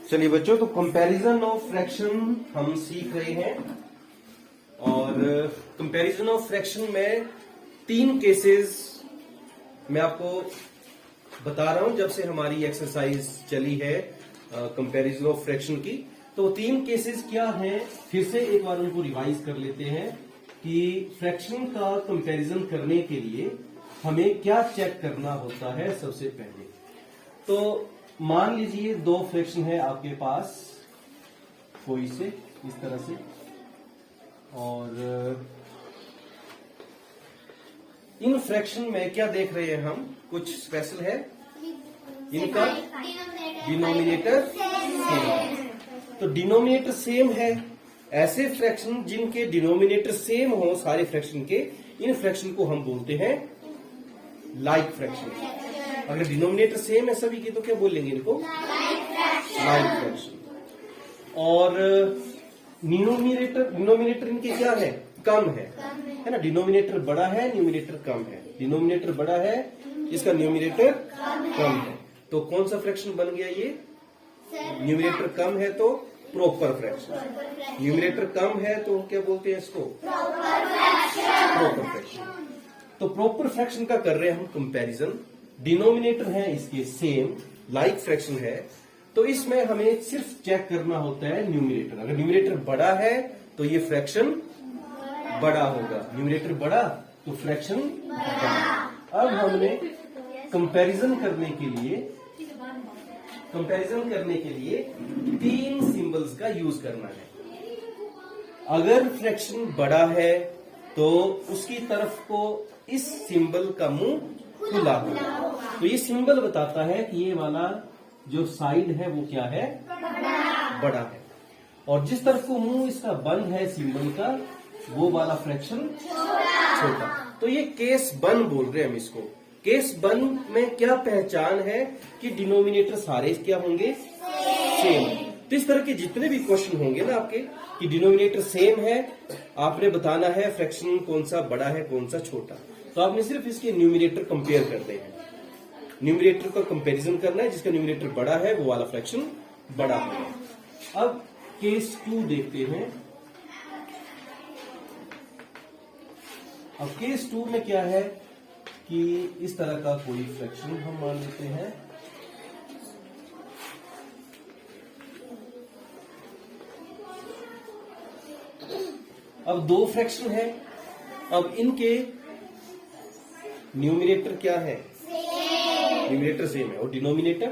चलिए बच्चों, तो कंपैरिजन ऑफ फ्रैक्शन हम सीख रहे हैं और कंपैरिजन ऑफ फ्रैक्शन में 3 केसेस मैं आपको बता रहा हूं जब से हमारी एक्सरसाइज चली है कंपैरिजन ऑफ फ्रैक्शन की। तो 3 केसेस क्या हैं, फिर से एक बार उनको रिवाइज कर लेते हैं कि फ्रैक्शन का कंपैरिजन करने के लिए हमें क्या चेक करना होता है। सबसे पहले तो मान लीजिए 2 फ्रैक्शन है आपके पास कोई से इस तरह से, और इन फ्रैक्शन में क्या देख रहे हैं हम, कुछ स्पेशल है, इनका डिनोमिनेटर सेम। तो डिनोमिनेटर सेम है, ऐसे फ्रैक्शन जिनके डिनोमिनेटर सेम हो सारे फ्रैक्शन के, इन फ्रैक्शन को हम बोलते हैं लाइक फ्रैक्शन। अगर डिनोमिनेटर सेम है सभी के तो क्या बोलेंगे इनको, लाइक फ्रैक्शन। और डिनोमिनेटर इनके क्या है, कम है ना। डिनोमिनेटर बड़ा है, न्यूमिनेटर कम है। डिनोमिनेटर बड़ा है, इसका न्यूमिनेटर कम है। तो कौन सा फ्रैक्शन बन गया ये, न्यूमिनेटर कम है तो प्रॉपर फ्रैक्शन, न्यूमिनेटर कम है तो क्या बोलते हैं इसको, प्रॉपर फ्रैक्शन। तो प्रॉपर फ्रैक्शन का कर रहे हैं हम कंपैरिजन। डिनोमिनेटर है इसके सेम, लाइक फ्रैक्शन है, तो इसमें हमें सिर्फ चेक करना होता है न्यूमिनेटर। अगर न्यूमिनेटर बड़ा है तो ये फ्रैक्शन बड़ा होगा, न्यूमिनेटर बड़ा तो फ्रैक्शन बड़ा। अब हमने कंपैरिजन करने के लिए 3 सिंबल्स का यूज करना है। अगर फ्रैक्शन बड़ा है तो उसकी तरफ को इस सिंबल का मुंह खुला होगा। तो ये सिंबल बताता है कि ये वाला जो साइड है वो क्या है, बड़ा है। और जिस तरफ को मुंह इसका बंद है सिंबल का, वो वाला फ्रैक्शन छोटा। तो ये केस 1 बोल रहे हैं हम इसको। केस 1 में क्या पहचान है कि डिनोमिनेटर सारे क्या होंगे, सेम। तो इस तरह के जितने भी क्वेश्चन होंगे ना आपके कि डिनोमिनेटर सेम है, आपने बताना है फ्रैक्शन कौन सा बड़ा है कौन सा छोटा। तो आपने सिर्फ इसके न्यूमिनेटर कंपेयर करते हैं, न्यूमिनेटर का कंपैरिजन करना है, जिसका न्यूमिनेटर बड़ा है वो वाला फ्रैक्शन बड़ा है। अब केस 2 देखते हैं। अब केस 2 में क्या है कि इस तरह का कोई फ्रैक्शन हम मान लेते हैं। अब 2 फ्रैक्शन है, अब इनके न्यूमिनेटर क्या है, न्यूमिनेटर सेम है और डिनोमिनेटर।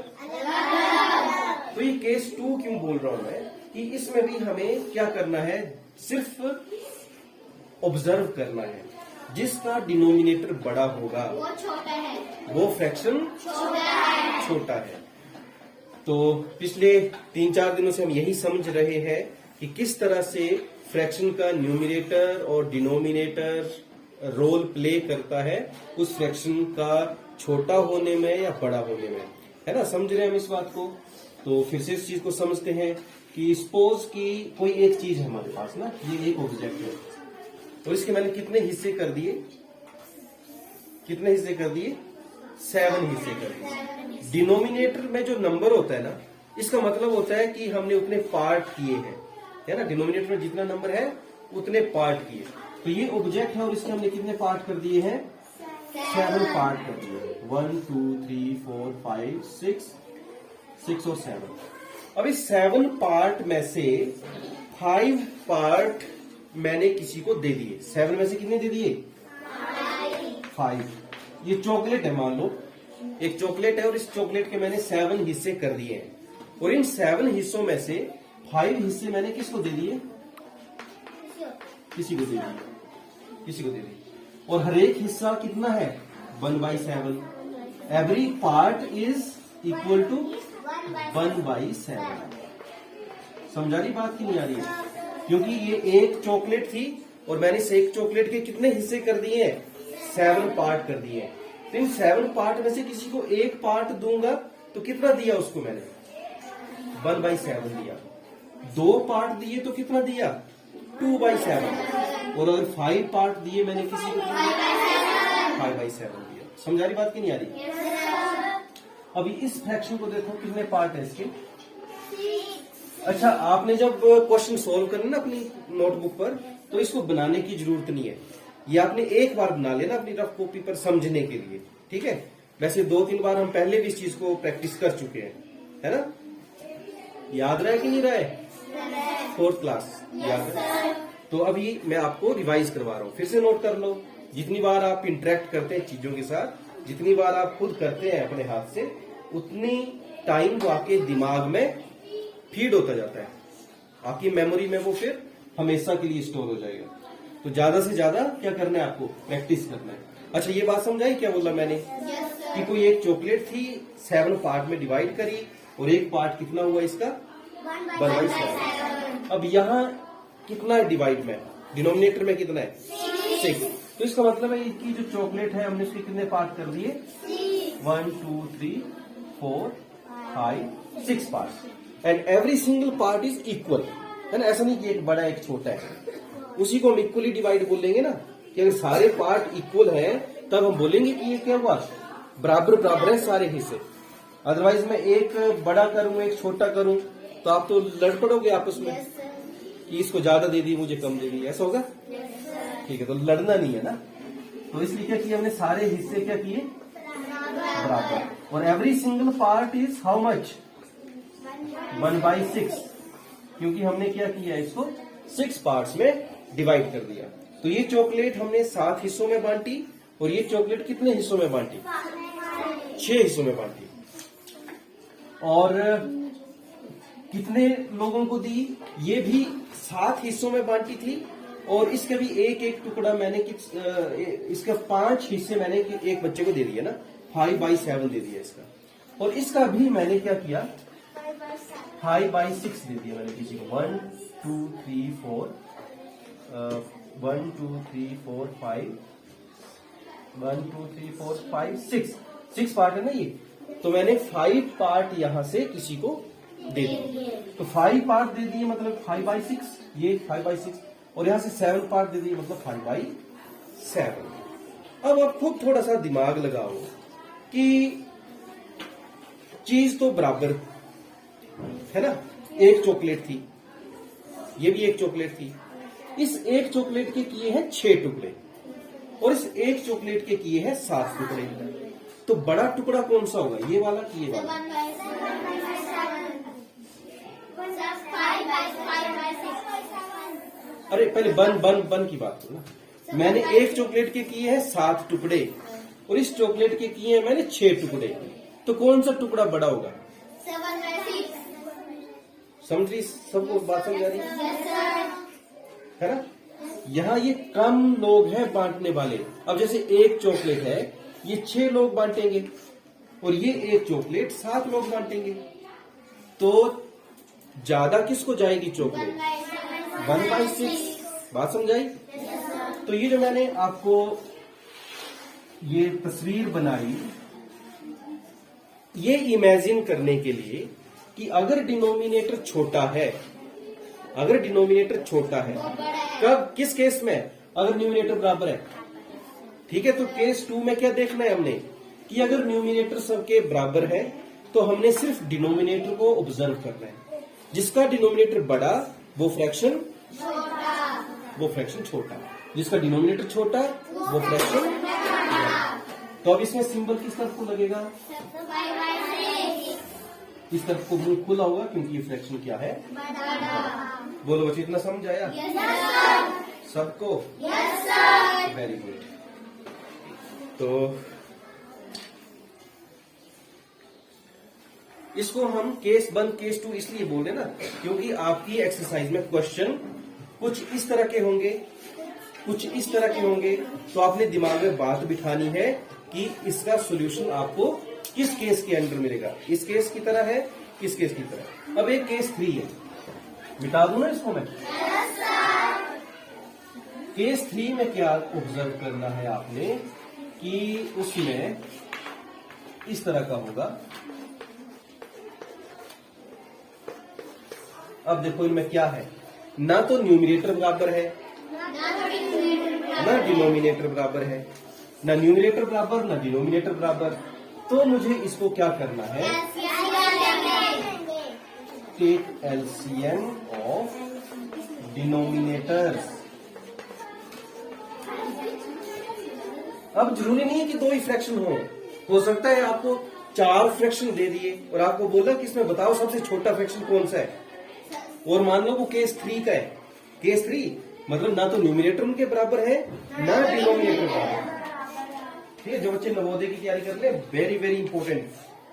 तो ये केस 2 क्यों बोल रहा हूं मैं कि इसमें भी हमें क्या करना है, सिर्फ ऑब्जर्व करना है। जिसका डिनोमिनेटर बड़ा होगा वो छोटा है, वो फ्रैक्शन छोटा है। तो पिछले 3-4 दिनों से हम यही समझ रहे हैं कि किस तरह से फ्रैक्शन का न्यूमिनेटर और डिनोमिनेटर रोल प्ले करता है उस फ्रैक्शन का छोटा होने में या बड़ा होने में, है ना। समझ रहे हैं हम इस बात को। तो फिर से इस चीज को समझते हैं कि सपोज की कोई एक चीज है हमारे पास ना, ये एक ऑब्जेक्ट है और इसके मैंने कितने हिस्से कर दिए, 7 हिस्से कर दिए। डिनोमिनेटर में जो नंबर होता है ना, इसका मतलब होता है कि हमने उतने पार्ट किए हैं, है ना। डिनोमिनेटर में जितना नंबर है उतने पार्ट किए। तो ये ऑब्जेक्ट है और इसके हमने कितने पार्ट कर दिए हैं, 7 पार्ट कर दिए हैं। 1 2 3 4 5 6 और 7। अब इस 7 पार्ट में से 5 पार्ट मैंने किसी को दे दिए। 7 में से कितने दे दिए, 5। ये चॉकलेट है, मान लो एक चॉकलेट है और इस चॉकलेट के मैंने 7 हिस्से कर दिए हैं और इन 7 हिस्सों में से 5 हिस्से मैंने किसको दे दिए, किसी को दे दिए। और हर एक हिस्सा कितना है, 1/7। Every part is equal to 1/7। समझा रही बात की नहीं आ रही है? क्योंकि ये एक चॉकलेट थी और मैंने इस एक चॉकलेट के कितने हिस्से कर दिए हैं, 7 पार्ट कर दिए हैं। तो इन 7 पार्ट में से किसी को एक पार्ट दूंगा तो कितना दिया उसको मैंने, 1/7 दिया। 2 पार्ट दिए तो कितना दिया, 2/7। और अगर 5 पार्ट दिए मैंने किसी को 5/7 दिया। समझा रही बात की नहीं आ रही? अभी इस फ्रैक्शन को देखो, कितने पार्ट है इसके, अच्छा, आपने जब क्वेश्चन सोल्व करना ना अपनी नोटबुक पर, तो इसको बनाने की जरूरत नहीं है। ये आपने एक बार बना लेना अपनी रफ कॉपी पर समझने के लिए, ठीक है। वैसे 2-3 बार हम पहले भी इस चीज को प्रैक्टिस कर चुके हैं, है ना। याद रहा है कि नहीं रहा है? 4th क्लास याद है। तो अभी मैं आपको रिवाइज करवा रहा हूँ, फिर से नोट कर लो। जितनी बार आप इंटरेक्ट करते हैं चीजों के साथ, जितनी बार आप खुद करते हैं अपने हाथ से, उतनी टाइम वो आपके दिमाग में फीड होता जाता है, आपकी मेमोरी में वो फिर हमेशा के लिए स्टोर हो जाएगा। तो ज्यादा से ज्यादा क्या करना है आपको? प्रैक्टिस करना है। अच्छा, ये बात समझाई क्या बोला मैंने? कि कोई एक चॉकलेट थी, 7 पार्ट में डिवाइड करी, और एक पार्ट कितना हुआ इसका? 1/7। अब यहाँ कितना है डिवाइड में? डिनोमिनेटर में कितना है? 6। तो इसका मतलब है कि जो चॉकलेट है हमने उसके कितने पार्ट कर दिए? 1 2 3 4 5 6 part, and every single part is equal, है ना। ऐसा नहीं कि एक बड़ा एक छोटा है, उसी को हम इक्वली डिवाइड बोलेंगे ना, कि अगर सारे पार्ट इक्वल हैं तब हम बोलेंगे कि ये क्या हुआ? बराबर बराबर है सारे हिस्से। अदरवाइज मैं एक बड़ा करूं एक छोटा करूं तो आप तो लड़ पड़ोगे आपस में कि इसको ज्यादा दे दी मुझे कम दे दी, ऐसा होगा? ठीक है, तो लड़ना नहीं है ना। तो इसलिए क्या किया हमने? सारे हिस्से क्या किए? बराबर। और every single part is how much? 1/6, क्योंकि हमने क्या किया? इसको 6 पार्ट्स में डिवाइड कर दिया। तो ये चॉकलेट हमने 7 हिस्सों में बांटी, और ये चॉकलेट कितने हिस्सों में बांटी? 6 हिस्सों में बांटी। और कितने लोगों को दी? ये भी 7 हिस्सों में बांटी थी, और इसका भी एक एक टुकड़ा मैंने इसका 5 हिस्से मैंने एक बच्चे को दे दिया ना, 5/7 दे दिया इसका। और इसका भी मैंने क्या किया? 5/6 दे दिया मैंने किसी को। 1 2 3 4 1 2 3 4 5 1 2 3 4 5 6 पार्ट है ना ये। तो मैंने 5 पार्ट यहां से किसी को दे दिए, तो 5 पार्ट दे दिए मतलब 5/6, ये 5/6, और यहां से 7 पार्ट दे दिए मतलब 5/7। अब आप खुद थोड़ा सा दिमाग लगाओ कि चीज तो बराबर है ना। एक चॉकलेट थी, ये भी एक चॉकलेट थी। इस एक चॉकलेट के किए हैं 6 टुकड़े, और इस एक चॉकलेट के किए हैं 7 टुकड़े। तो बड़ा टुकड़ा कौन सा होगा? ये वाला कि ये वाला? अरे पहले बन की बात करो ना। मैंने एक चॉकलेट के किए हैं 7 टुकड़े, और इस चॉकलेट के किए हैं मैंने 6 टुकड़े। तो कौन सा टुकड़ा बड़ा होगा? 7/6। समझ रही? सबको बात समझ आ रही है ना। यहाँ ये कम लोग हैं बांटने वाले। अब जैसे एक चॉकलेट है, ये 6 लोग बांटेंगे, और ये एक चॉकलेट 7 लोग बांटेंगे। तो ज्यादा किसको जाएगी चॉकलेट? 1/6। बात समझाई? तो ये जो मैंने आपको ये तस्वीर बनाई, ये इमेजिन करने के लिए कि अगर डिनोमिनेटर छोटा है, अगर डिनोमिनेटर छोटा है, कब किस केस में? अगर न्यूमिनेटर बराबर है, ठीक है। तो केस 2 में क्या देखना है हमने? कि अगर न्यूमिनेटर सबके बराबर है तो हमने सिर्फ डिनोमिनेटर को ऑब्जर्व करना है। जिसका डिनोमिनेटर बड़ा वो फ्रैक्शन छोटा, जिसका डिनोमिनेटर छोटा वो फ्रैक्शन बड़ा। तो अब इसमें सिंबल किस तरफ को लगेगा? इस तरफ को मुंह खुला होगा, क्योंकि ये फ्रैक्शन क्या है? बोलो बच्चे, इतना समझ आया सबको? Very good. तो इसको हम केस 1 केस 2 इसलिए बोल रहे ना, क्योंकि आपकी एक्सरसाइज में क्वेश्चन कुछ इस तरह के होंगे, कुछ इस तरह के होंगे। तो आपने दिमाग में बात बिठानी है कि इसका सॉल्यूशन आपको किस केस के अंदर मिलेगा। इस केस की तरह है, किस केस की तरह? अब एक केस 3 है, मिटा दूं ना इसको मैं? केस 3 में क्या ऑब्जर्व करना है आपने कि उसमें इस तरह का होगा। अब देखो इनमें क्या है, ना तो न्यूमिनेटर बराबर है ना डिनोमिनेटर बराबर है, ना न्यूमिनेटर बराबर ना डिनोमिनेटर बराबर। तो मुझे इसको क्या करना है? Take LCM of denominators. अब जरूरी नहीं है कि 2 ही फ्रैक्शन हो सकता है आपको 4 फ्रैक्शन दे दिए और आपको बोला कि इसमें बताओ सबसे छोटा फ्रैक्शन कौन सा है, और मान लो वो केस 3 का है। केस 3 मतलब ना तो न्यूमिनेटर उनके बराबर है ना डिनोमिनेटर बराबर है। ठीक है, जो बच्चे नवोदय की तैयारी कर ले, वेरी वेरी इंपॉर्टेंट।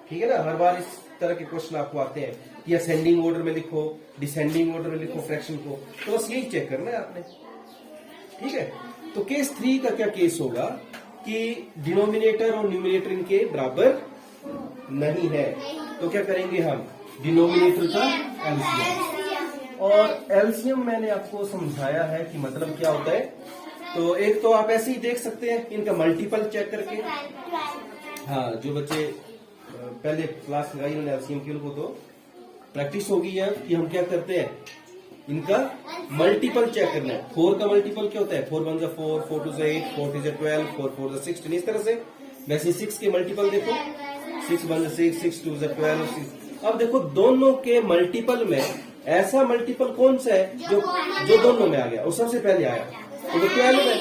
ठीक है ना, हर बार इस तरह के क्वेश्चन आपको आते हैं कि असेंडिंग ऑर्डर में लिखो, डिसेंडिंग ऑर्डर में लिखो फ्रैक्शन को, तो बस यही चेक करना है आपने। ठीक है, तो केस 3 का क्या केस होगा कि डिनोमिनेटर और न्यूमिनेटर इनके बराबर नहीं है, तो क्या करेंगे हम, डिनोमिनेटर का एलसीएम। और एलसीएम मैंने आपको समझाया है कि मतलब क्या होता है। तो एक तो आप ऐसे ही देख सकते हैं इनका मल्टीपल चेक करके। हाँ, जो बच्चे पहले क्लास लगाई उन्होंने एलसीएम की, उनको तो प्रैक्टिस होगी है कि हम क्या करते हैं, इनका मल्टीपल चेक करना है। 4 का मल्टीपल क्या होता है, 4 1 4, 4 2 8, 4 3 12, 4 4 16, इस तरह से। वैसे 6 के मल्टीपल देखो, 6 1 6, 6 2 12, 6। अब देखो दोनों के मल्टीपल में ऐसा मल्टीपल कौन सा है जो दोनों में आ गया, और सबसे पहले आया तो 12 है।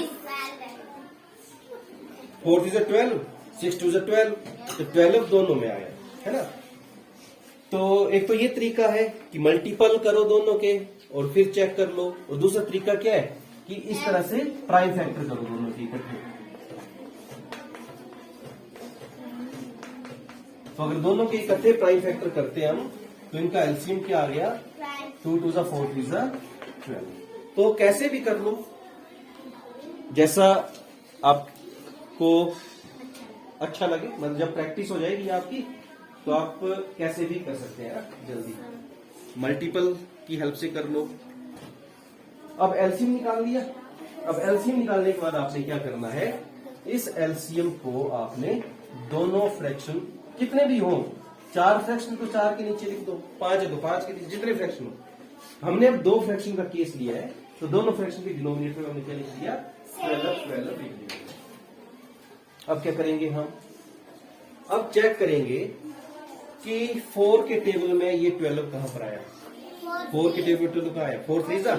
4 3 12, 6 2 12, तो 12 दोनों में आया, है ना। तो एक तो ये तरीका है कि मल्टीपल करो दोनों के और फिर चेक कर लो, और दूसरा तरीका क्या है कि इस तरह से प्राइम फैक्टर करो दोनों की इकट्ठे। तो अगर दोनों के इकट्ठे प्राइम फैक्टर करते हैं हम, तो इनका एलसीएम क्या आ गया, 2 2 4 3 12। तो कैसे भी कर लो, जैसा आपको अच्छा लगे, मतलब जब प्रैक्टिस हो जाएगी आपकी तो आप कैसे भी कर सकते हैं जल्दी, मल्टीपल की हेल्प से कर लो। अब एलसीएम निकाल लिया। अब एलसीएम निकालने के बाद आपने क्या करना है, इस एलसीएम को आपने दोनों फ्रैक्शन कितने भी हो, 4 फ्रैक्शन तो 4 के नीचे लिख दो, 5 है तो 5 के नीचे, जितने फ्रैक्शन हो। हमने अब 2 फ्रैक्शन का केस लिया है, तो दोनों फ्रैक्शन के डिनोमिनेटर में हमने क्या लिख दिया, 12 लिख दिया। अब क्या करेंगे हम, अब चेक करेंगे कि 4 के टेबल में ये 12 कहां पर आया। 4 के टेबल में 12 कहां आया, 4 3 जा।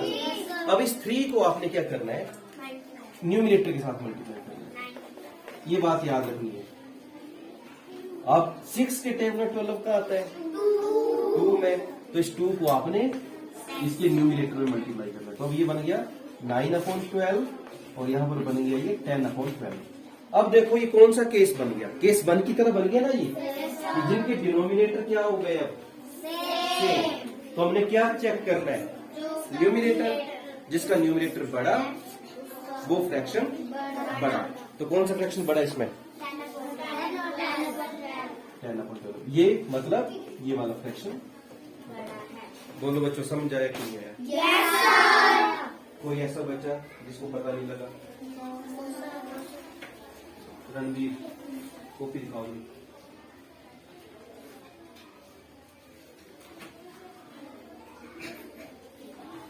अब इस 3 को आपने क्या करना है, न्यूमिनेटर के साथ मल्टीप्लाई करना है, ये बात याद रखनी है। अब 6 के टेबल में 12 का आता है 2 में, तो इस 2 को आपने इसके न्यूमिनेटर में मल्टीप्लाई करना है। तो अब ये बन गया 9/12 और यहां पर बन गया ये 10/12। अब देखो ये कौन सा केस बन गया, केस 1 की तरह बन गया ना ये जिनके डिनोमिनेटर क्या हो गए, अब सेम। तो हमने क्या चेक करना है, न्यूमिनेटर, जिसका न्यूमिनेटर बड़ा वो फ्रैक्शन बड़ा। तो कौन सा फ्रैक्शन बड़ा इसमें, 10/12। ये मतलब ये वाला फ्रैक्शन। बोलो बच्चों, समझ आया कि नहीं आया? yes, sir। कोई ऐसा बच्चा जिसको पता नहीं लगा? रणवीर, कॉपी दिखाओ।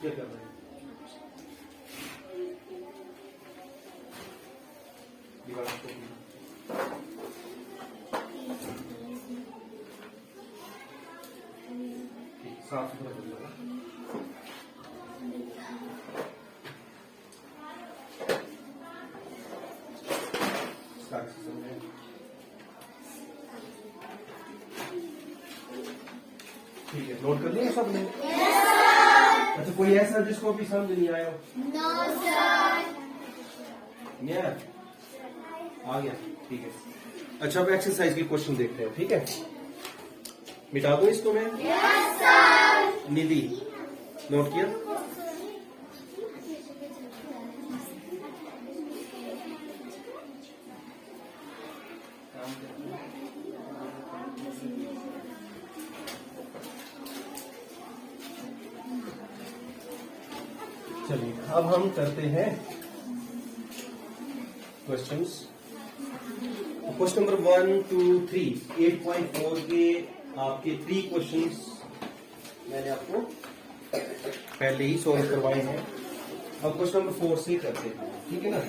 क्या कर रहे हैं? साफ सुथरा कर लो। ठीक है, नोट कर लिया सबने? अच्छा, कोई ऐसा जिसको भी समझ नहीं आया? No sir. आ गया, ठीक है। अच्छा, अब एक्सरसाइज के क्वेश्चन देखते हैं, ठीक है। मिटा दो इसको मैं? Yes sir. निधि, नोट किया? चलिए, अब हम करते हैं क्वेश्चंस। क्वेश्चन नंबर 1 2 3 8.4 के आपके 3 क्वेश्चंस मैंने आपको पहले ही सॉल्व करवाए हैं। अब क्वेश्चन नंबर 4 से करते हैं, ठीक है ना।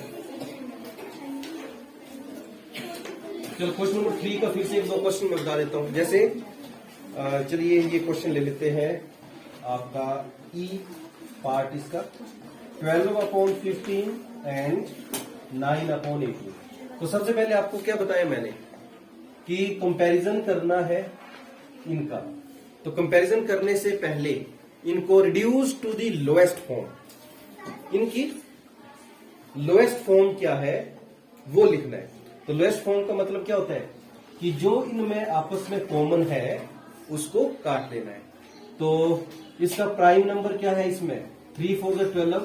चलो क्वेश्चन नंबर 3 का फिर से 1-2 क्वेश्चन मैं बता देता हूं। जैसे चलिए ये क्वेश्चन ले लेते हैं आपका ई पार्ट इसका 12/15 एंड 9/18। तो सबसे पहले आपको क्या बताया मैंने कि कंपैरिजन करना है इनका। तो कंपैरिजन करने से पहले इनको reduce to the lowest form, इनकी लोएस्ट फॉर्म क्या है वो लिखना है। तो लोएस्ट फॉर्म का मतलब क्या होता है कि जो इनमें आपस में कॉमन है उसको काट देना है। तो इसका प्राइम नंबर क्या है, इसमें 3 4 12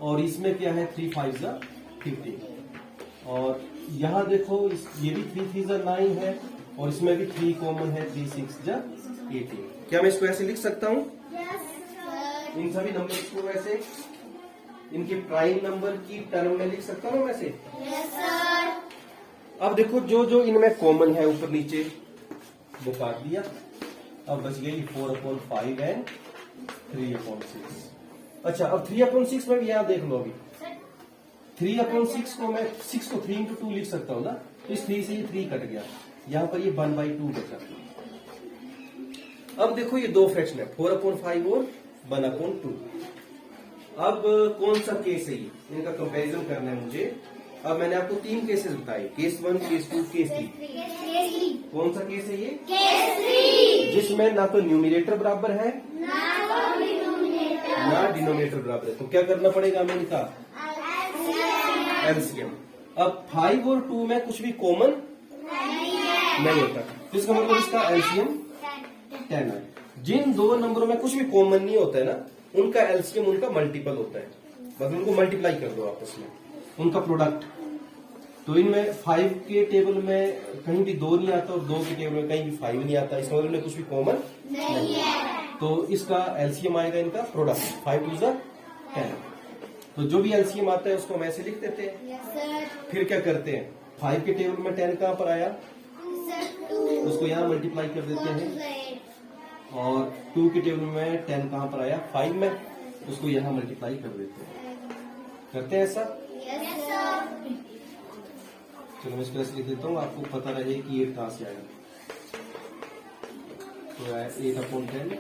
और इसमें क्या है 3 5 15। और यहां देखो ये भी 3 3 9 है और इसमें भी 3 कॉमन है 3 6 18। क्या मैं इसको ऐसे लिख सकता हूं? इन सभी नंबर्स को वैसे इनके प्राइम नंबर की टर्म में लिख सकता हूं वैसे? अब देखो जो जो इनमें कॉमन है ऊपर नीचे वो काट दिया। अब बच गई 4/5 एंड 3/6। अच्छा, अब 3/6 में भी यहां देख लो, अभी 3/6 को मैं 6 को 3 into 2 लिख सकता हूं ना। इस 3 से ये 3 कट गया, यहां पर ये 1/2 बचा। अब देखो ये दो फ्रैक्शन है 4/5 और 1/2। अब कौन सा केस है ये, इनका कंपैरिजन करना है मुझे। अब मैंने आपको 3 केसेस बताए, केस 1, केस 2, केस 3। कौन सा केस है ये? केस 3, जिसमें ना तो न्यूमिनेटर बराबर है ना डिनोमिनेटर बराबर है। तो क्या करना पड़ेगा हमें इनका? एलसीएम। अब 5 और 2 में कुछ भी कॉमन नहीं होता, तो इसका मतलब इसका एलसीएम 10 है। जिन दो नंबरों में कुछ भी कॉमन नहीं होता है ना, उनका एलसीएम उनका मल्टीपल होता है, मतलब उनको मल्टीप्लाई कर दो आपस में, उनका प्रोडक्ट। तो इनमें 5 के टेबल में कहीं भी 2 नहीं आता और 2 के टेबल में कहीं भी 5 नहीं आता, इसका मतलब कुछ भी कॉमन नहीं है। तो इसका एलसीएम आएगा इनका प्रोडक्ट 5 2 10। तो जो भी एलसीएम आता है उसको हम ऐसे लिख देते हैं। फिर क्या करते हैं, 5 के टेबल में 10 कहां पर आया, उसको यहां मल्टीप्लाई कर देते हैं। और 2 के टेबल में 10 कहां पर आया 5 में, उसको यहां मल्टीप्लाई कर देते हैं। करते हैं ऐसा? चलो मैं इसको ऐसे लिख देता हूँ, आपको पता रहे कि 8 कहां से आया। तो 8/10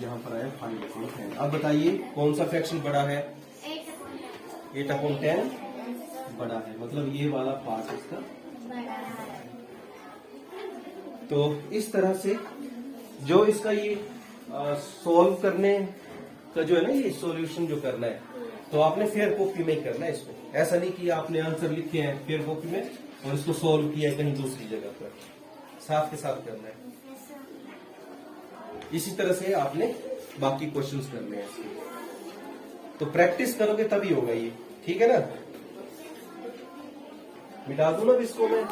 यहाँ पर आया 5/10। अब बताइए कौन सा फ्रैक्शन बड़ा है? 8/10 बड़ा है, मतलब ये वाला पार्ट इसका बड़ा है। तो इस तरह से जो इसका ये सॉल्व करने का जो है ना, ये सॉल्यूशन जो करना है, तो आपने फेयर कॉपी में ही करना है इसको। ऐसा नहीं कि आपने आंसर लिखे हैं फेयर कॉपी में और इसको सॉल्व किया है कहीं दूसरी जगह पर, साथ के साथ करना है। इसी तरह से आपने बाकी क्वेश्चंस करने हैं इसके। तो प्रैक्टिस करोगे तभी होगा ये, ठीक है ना? मिटा दूं ना इसको मैं?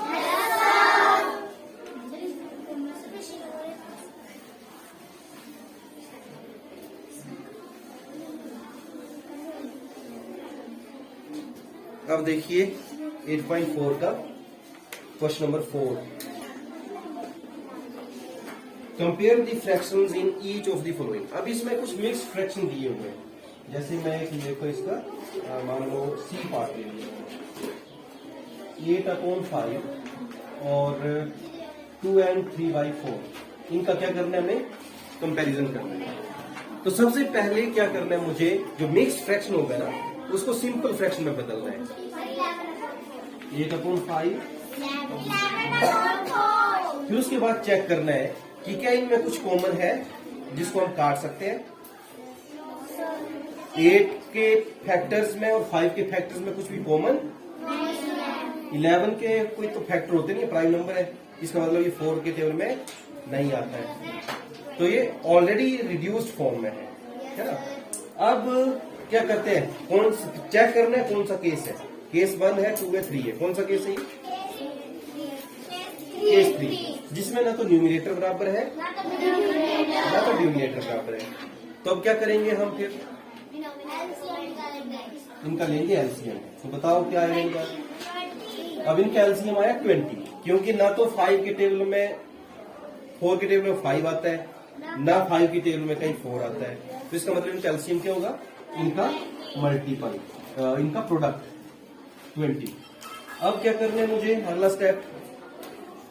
अब देखिए 8.4 का question number 4। Compare the fractions in each of the following. अब इसमें कुछ मिक्स फ्रैक्शन दिए हुए हैं, जैसे मैं एक देखो इसका मान लो सी पार्ट ले लिया 8/5 और 2 and 3/4। इनका क्या करना है, हमें कंपैरिजन करना है। तो सबसे पहले क्या करना है मुझे, जो मिक्स फ्रैक्शन होगा ना उसको सिंपल फ्रैक्शन में बदलना है। 8/5, फिर उसके बाद चेक करना है कि क्या इनमें कुछ कॉमन है जिसको हम काट सकते हैं। 8 के फैक्टर्स में और 5 के फैक्टर्स में कुछ भी कॉमन 11 के कोई तो फैक्टर होते नहीं, प्राइम नंबर है, इसका मतलब ये 4 के टेबल में नहीं आता है। तो ये ऑलरेडी रिड्यूस्ड फॉर्म में है ना? अब क्या करते हैं, कौन चेक करना है कौन सा केस है। केस 1 है, 2 है, 3 है। कौन सा केस है? केस 3, जिसमें ना तो न्यूमिनेटर बराबर है ना तो डिनोमिनेटर बराबर है। तो अब क्या करेंगे हम, फिर इनका लेंगे एलसीएम। तो बताओ क्या आएगा इनका? अब इनका एलसीएम आया 20, क्योंकि ना तो 5 के टेबल में 4 के टेबल में 5 आता है, ना 5 के टेबल में कहीं 4 आता है। तो इसका मतलब इनका एलसीएम क्या होगा, इनका मल्टीपल, इनका प्रोडक्ट 20। अब क्या करना है मुझे, अगला स्टेप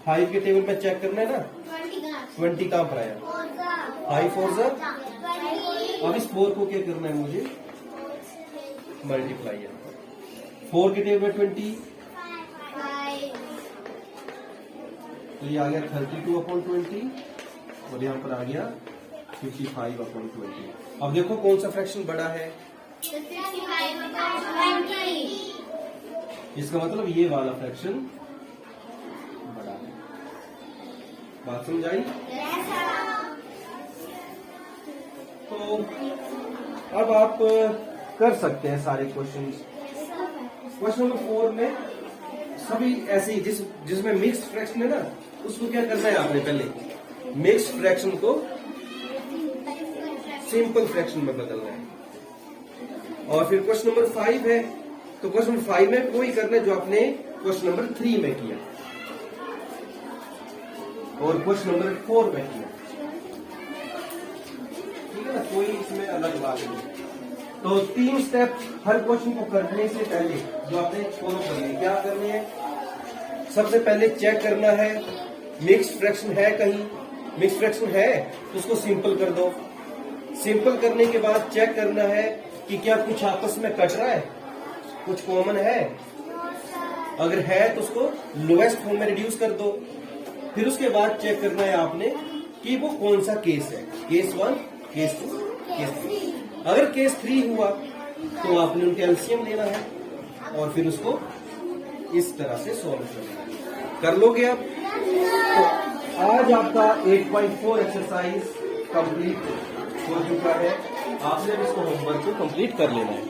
5 के टेबल में चेक करना है ना, 20 कहाँ पर आया? 5 4 जा। अब इस 4 को क्या करना है मुझे? मल्टीप्लाई है। 4 के टेबल में 20, तो ये आ गया 32/20 और यहाँ पर आ गया 55/20। अब देखो कौन सा फ्रैक्शन बड़ा है? इसका मतलब ये वाला फ्रैक्शन बड़ा है। बात समझ आई? तो अब आप कर सकते हैं सारे क्वेश्चंस। क्वेश्चन नंबर 4 में सभी ऐसे ही जिसमें मिक्स्ड फ्रैक्शन है ना, उसको क्या करना है आपने? पहले मिक्स्ड फ्रैक्शन को सिंपल फ्रैक्शन में बदलना है। और फिर क्वेश्चन नंबर 5 है, तो क्वेश्चन नंबर 5 में वही करना है जो आपने क्वेश्चन नंबर 3 में किया और क्वेश्चन नंबर 4 में किया। ठीक है ना, कोई इसमें अलग बात नहीं। तो 3 स्टेप हर क्वेश्चन को करने से पहले जो आपने फॉलो करने हैं, क्या करने हैं? सबसे पहले चेक करना है मिक्स्ड फ्रैक्शन है कहीं। मिक्स्ड फ्रैक्शन है तो उसको सिंपल कर दो। सिंपल करने के बाद चेक करना है कि क्या कुछ आपस में कट रहा है, कुछ कॉमन है। अगर है तो उसको लोएस्ट फॉर्म में रिड्यूस कर दो। फिर उसके बाद चेक करना है आपने कि वो कौन सा केस है, केस 1, केस 2, केस 3। अगर केस 3 हुआ तो आपने उनके एलसीएम लेना है और फिर उसको इस तरह से सॉल्व करना है। कर लोगे आप? तो आज आपका 8.4 एक्सरसाइज कंप्लीट हो चुका है। आपने इसको होमवर्क को कंप्लीट कर लेना है।